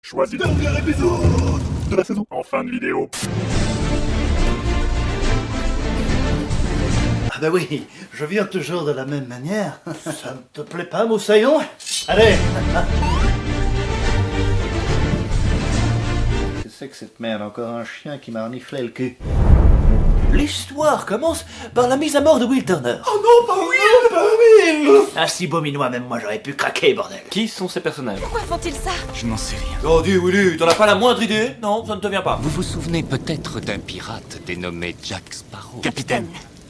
Choisis le dernier épisode de la saison en fin de vidéo. Ah bah oui, je viens toujours de la même manière. Ça ne te plaît pas, Moussaillon? Allez. Qu'est-ce que c'est que cette merde? Encore un chien qui m'a reniflé le cul. L'histoire commence par la mise à mort de Will Turner. Oh non, pas Will, pas Will. Ah si bominois, même moi j'aurais pu craquer, bordel. Qui sont ces personnages? Pourquoi font-ils ça? Je n'en sais rien. Oh dis Willy, t'en as pas la moindre idée? Non, ça ne te vient pas. Vous vous souvenez peut-être d'un pirate dénommé Jack Sparrow? Capitaine.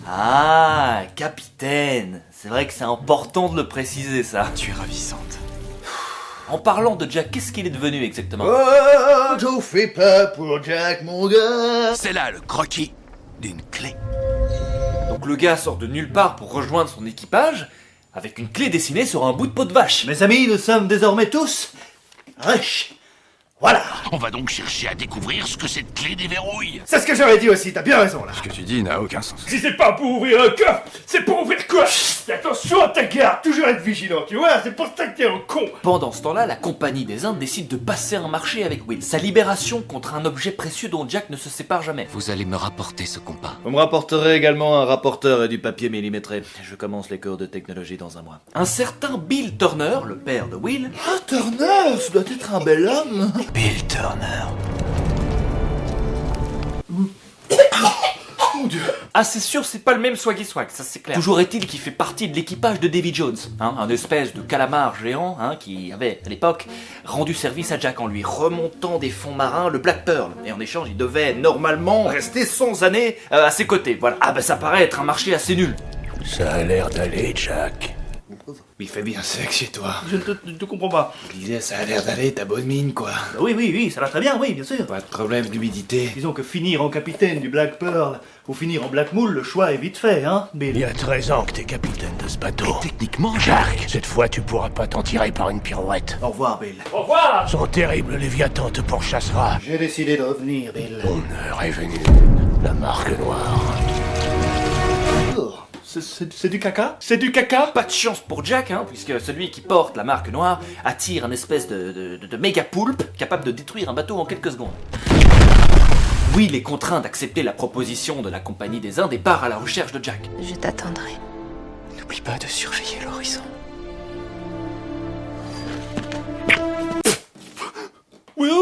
Ah, capitaine. C'est vrai que c'est important de le préciser ça. Tu es ravissante. En parlant de Jack, qu'est-ce qu'il est devenu exactement? Oh, j'en fais pas pour Jack, mon gars. C'est là le croquis d'une clé. Donc le gars sort de nulle part pour rejoindre son équipage avec une clé dessinée sur un bout de peau de vache. Mes amis, nous sommes désormais tous riches. Voilà. On va donc chercher à découvrir ce que cette clé déverrouille. C'est ce que j'aurais dit aussi, t'as bien raison là. Ce que tu dis n'a aucun sens. Si c'est pas pour ouvrir un coffre, c'est pour ouvrir quoi? Attention à ta garde, toujours être vigilant, tu vois, c'est pour ça que t'es un con. Pendant ce temps-là, la Compagnie des Indes décide de passer un marché avec Will. Sa libération contre un objet précieux dont Jack ne se sépare jamais. Vous allez me rapporter ce compas. Vous me rapporterez également un rapporteur et du papier millimétré. Je commence les cours de technologie dans un mois. Un certain Bill Turner, le père de Will... Ah, Turner, ça doit être un bel homme. Bill Turner. Mon Dieu. Ah c'est sûr, c'est pas le même Swaggy Swag, ça c'est clair. Toujours est-il qu'il fait partie de l'équipage de Davy Jones, un espèce de calamar géant qui avait, à l'époque, rendu service à Jack en lui remontant des fonds marins le Black Pearl. Et en échange, il devait normalement rester 100 années à ses côtés, voilà. Ah bah ça paraît être un marché assez nul. Ça a l'air d'aller, Jack. Il fait bien sec chez toi. Je ne te comprends pas. Je disais, ça a l'air d'aller, ta bonne mine, quoi. Oui, ça va très bien, oui, bien sûr. Pas de problème d'humidité. Disons que finir en capitaine du Black Pearl ou finir en Black Mool, le choix est vite fait, hein, Bill? Il y a 13 ans que t'es capitaine de ce bateau. Techniquement, Jack, cette fois tu pourras pas t'en tirer par une pirouette. Au revoir, Bill. Au revoir. Son terrible Léviathan te pourchassera. J'ai décidé de revenir, Bill. Ton heure est venue. La marque noire. Oh. C'est du caca? C'est du caca? Pas de chance pour Jack, puisque celui qui porte la marque noire attire un espèce de méga poulpe capable de détruire un bateau en quelques secondes. Will est contraint d'accepter la proposition de la Compagnie des Indes et part à la recherche de Jack. Je t'attendrai. n'oublie pas de surveiller l'horizon.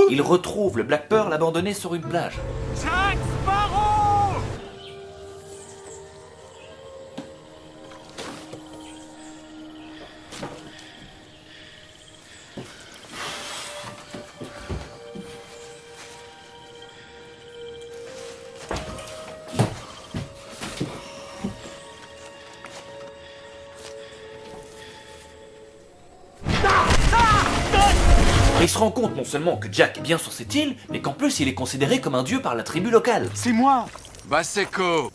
Il retrouve le Black Pearl abandonné sur une plage. Jack Sparrow. Il se rend compte non seulement que Jack est bien sur cette île, mais qu'en plus il est considéré comme un dieu par la tribu locale. C'est moi Baseko.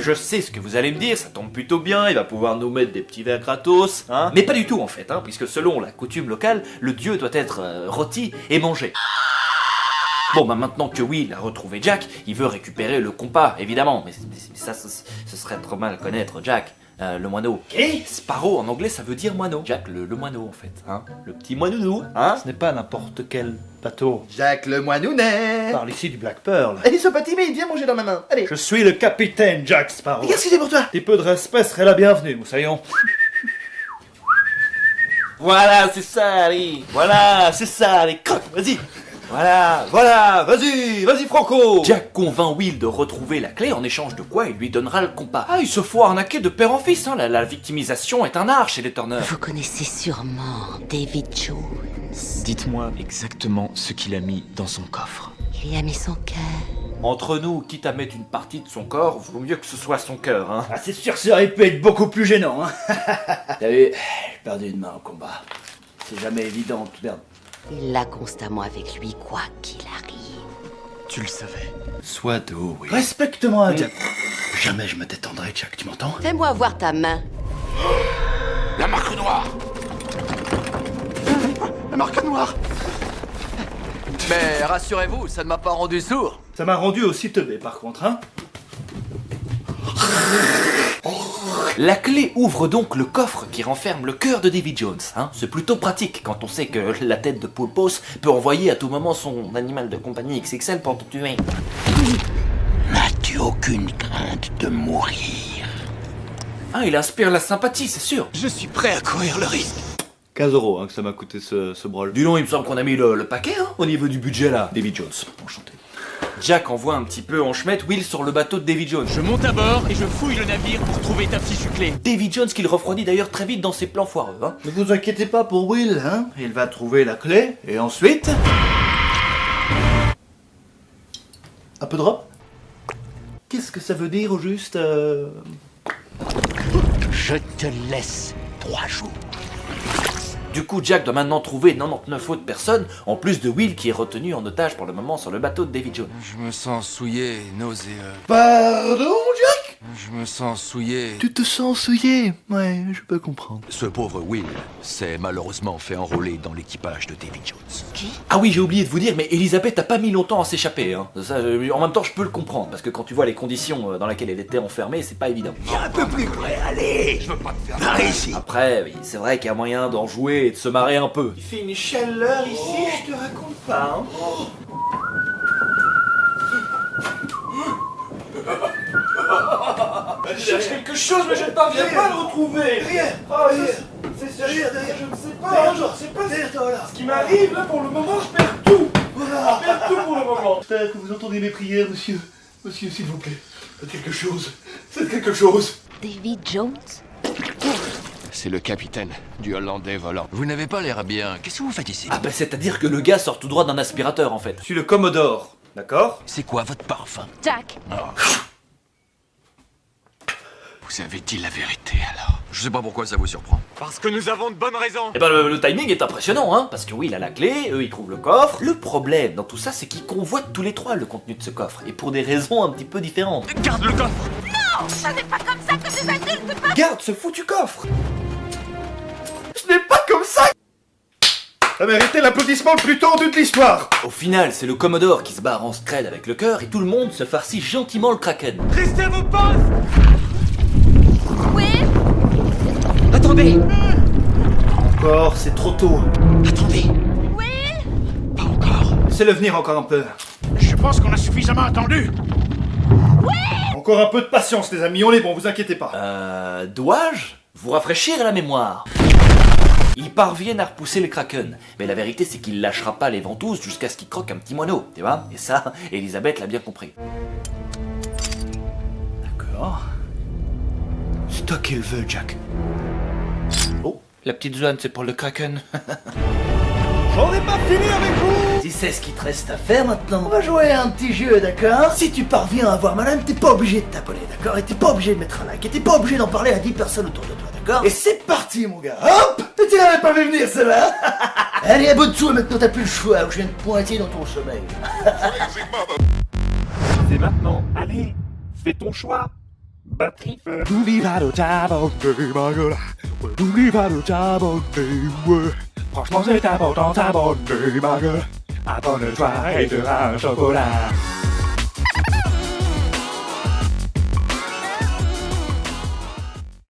Je sais ce que vous allez me dire, ça tombe plutôt bien, il va pouvoir nous mettre des petits verres gratos, Mais pas du tout en fait, puisque selon la coutume locale, le dieu doit être rôti et mangé. Bon bah maintenant que Will a retrouvé Jack, il veut récupérer le compas, évidemment, mais ça, ce serait trop mal connaître Jack. Le moineau. Qui? Sparrow en anglais ça veut dire moineau. Jack le moineau en fait, Le petit moineau, Ce n'est pas n'importe quel bateau. Jacques le moinounet. Parle ici du Black Pearl. Allez, sois pas timide, viens manger dans ma main. Allez. Je suis le capitaine Jack Sparrow. Qu'est-ce que c'est pour toi? Un petit peu de respect serait la bienvenue, Moussaillon. Voilà, c'est ça, allez. Voilà, c'est ça, allez, croque, vas-y. Voilà, vas-y Franco. Jack convainc Will de retrouver la clé en échange de quoi il lui donnera le compas. Ah, il se faut arnaquer de père en fils, la victimisation est un art chez les Turner. Vous connaissez sûrement David Jones. Dites-moi exactement ce qu'il a mis dans son coffre. Il y a mis son cœur. Entre nous, quitte à mettre une partie de son corps, vaut mieux que ce soit son cœur, Ah, c'est sûr que ça aurait pu être beaucoup plus gênant, hein. T'as vu? J'ai perdu une main au combat. C'est jamais évident de perdre. Il l'a constamment avec lui, quoi qu'il arrive. Tu le savais. Sois doux, oui. Respecte-moi, Jack. Jamais je me détendrai, Jack, tu m'entends? Fais-moi voir ta main. La marque noire. La marque noire. Mais rassurez-vous, ça ne m'a pas rendu sourd. Ça m'a rendu aussi teubé, par contre, hein. La clé ouvre donc le coffre qui renferme le cœur de Davy Jones. Hein. C'est plutôt pratique quand on sait que la tête de Paul Pose peut envoyer à tout moment son animal de compagnie XXL pour te tuer. N'as-tu aucune crainte de mourir? Ah, il inspire la sympathie, c'est sûr. Je suis prêt à courir le risque. 15 € hein, que ça m'a coûté ce brol. Du nom, il me semble qu'on a mis le paquet hein, au niveau du budget là. Davy Jones, enchanté. Jack envoie un petit peu en chemette Will sur le bateau de Davy Jones. Je monte à bord et je fouille le navire pour trouver ta fichue clé. Davy Jones qui le refroidit d'ailleurs très vite dans ses plans foireux. Hein. Ne vous inquiétez pas pour Will, hein. Il va trouver la clé, et ensuite... Un peu de drop? Qu'est-ce que ça veut dire au juste Je te laisse 3 jours. Du coup, Jack doit maintenant trouver 99 autres personnes, en plus de Will qui est retenu en otage pour le moment sur le bateau de Davy Jones. Je me sens souillé, nauséeux. Pardon, Jack? Je me sens souillé. Tu te sens souillé? Ouais, je peux comprendre. Ce pauvre Will s'est malheureusement fait enrôler dans l'équipage de Davy Jones. Ah oui, j'ai oublié de vous dire, mais Elisabeth a pas mis longtemps à s'échapper. Hein. Ça, en même temps, je peux le comprendre, parce que quand tu vois les conditions dans lesquelles elle était enfermée, c'est pas évident. Un peu plus près, allez. Je veux pas te faire par ici. Après, oui, c'est vrai qu'il y a moyen d'en jouer et de se marrer un peu. Il fait une chaleur ici, je te raconte pas. Hein. Je cherche quelque chose, mais je ne parviens pas à le retrouver. Rien. Ah, C'est sérieux, derrière. je ne sais pas, je ne sais pas ce qui m'arrive là pour le moment, je perds tout. Voilà. Je perds tout pour le moment. J'espère que vous entendez mes prières, monsieur. Monsieur, s'il vous plaît. Faites quelque chose. Faites quelque chose. Davy Jones? C'est le capitaine du Hollandais volant. Vous n'avez pas l'air bien. Qu'est-ce que vous faites ici? Ah bah c'est-à-dire que le gars sort tout droit d'un aspirateur en fait. Je suis le Commodore, d'accord? C'est quoi votre parfum? Jack! Vous avez dit la vérité alors? Je sais pas pourquoi ça vous surprend. Parce que nous avons de bonnes raisons. Et ben le timing est impressionnant, hein, parce que Will a la clé, eux ils trouvent le coffre. Le problème dans tout ça, c'est qu'ils convoitent tous les trois le contenu de ce coffre, et pour des raisons un petit peu différentes. Garde le coffre. Garde ce foutu coffre! Ce n'est pas comme ça! Ça méritait l'applaudissement le plus tendu de l'histoire. Au final, c'est le Commodore qui se barre en scred avec le cœur, et tout le monde se farcit gentiment le Kraken. Restez à vos postes. Will? Attendez. Encore, c'est trop tôt. Attendez. Will? Pas encore. Laissez-le venir encore un peu. Je pense qu'on a suffisamment attendu. Encore un peu de patience, les amis, on est bon, vous inquiétez pas. Dois-je vous rafraîchir la mémoire? Ils parviennent à repousser le Kraken, mais la vérité c'est qu'il lâchera pas les ventouses jusqu'à ce qu'il croque un petit moineau, tu vois? Et ça, Elisabeth l'a bien compris. D'accord. C'est toi qui le veux, Jack. Oh, la petite zone c'est pour le Kraken. J'en ai pas fini avec vous. Tu sais ce qu'il te reste à faire maintenant? On va jouer à un petit jeu, d'accord? Si tu parviens à avoir madame, t'es pas obligé de t'abonner, d'accord? Et t'es pas obligé de mettre un like, et t'es pas obligé d'en parler à 10 personnes autour de toi, d'accord? Et c'est parti, mon gars! Hop! Et tu l'avais pas vu venir, celle-là! Allez, à bout de sous, maintenant t'as plus le choix, ou je viens de pointer dans ton sommeil. C'est maintenant, allez, fais ton choix. Batterie feu. Franchement, c'est important, t'abonner, ma gueule. Abonne-toi et tu auras un chocolat.